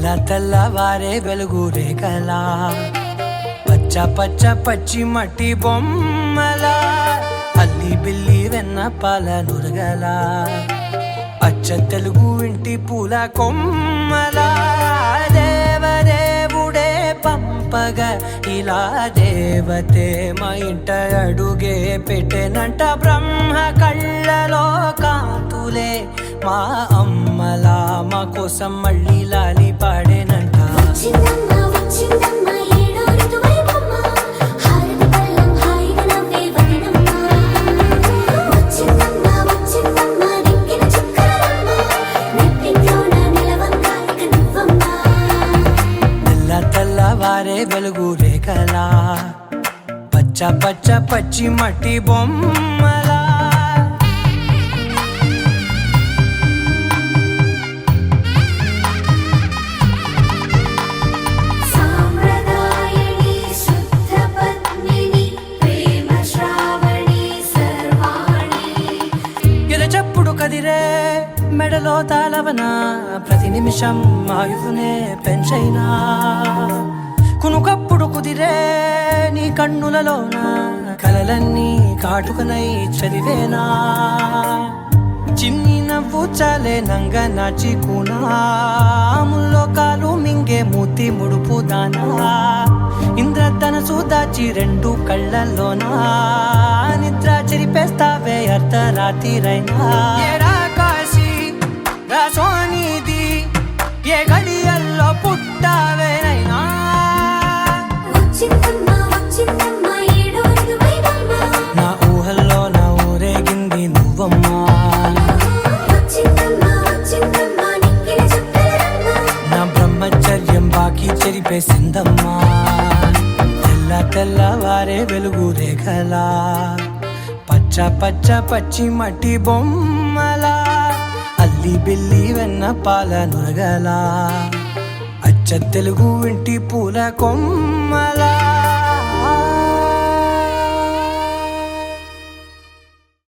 తెల్లవారే వెలుగు రేఖలా పచ్చ పచ్చ పచ్చి మట్టి బొమ్మలా అల్లి బిల్లి వెన్న పాల నురగలా అచ్చ తెలుగు ఇంటి పూల కొమ్మలా దేవదేవుడే పంపగా ఇలా దేవతే మా ఇంట అడుగే పెట్టెనంట బ్రహ్మ కళ్ళలో కాంతులే మా అమ్మలా మా కోసం మళ్ళీ లాలి పాడేనంట తెల్లవారే వెలుగు రేఖలా పచ్చ పచ్చ పచ్చి మట్టి బొమ్మలా కదిరే మెడలో తాళవన ప్రతి నిమిషం ఆయువునే పెంచైనా కునుకప్పుడు కుదిరే నీ కన్నులలోన కలలన్నీ కాటుకనై చదివేనా చిన్ని నవ్వు చాలే నంగ నాచి కూనాముల్లో కాలు మింగే మూతి ముడుపు దానా ఇంద్రధనసు దాచి రెండు కళ్ళల్లోనా నిద్ర చెరిపేస్తావే అర్ధరాత్రిరైనా కాశీ రాసోనిది ఏ గడియల్లో పుట్టావేనైనా నా ఊహల్లో నా ఊరేగింది నువ్వమ్మా నా బ్రహ్మచర్యం బాకీ చెరిపేసిందమ్మా తెల్లవారే వెలుగు రేఖలా పచ్చ పచ్చ పచ్చి మట్టి బొమ్మలా అల్లి బిల్లి వెన్న పాల నురగలా అచ్చ తెలుగు ఇంటి పూల కొమ్మలా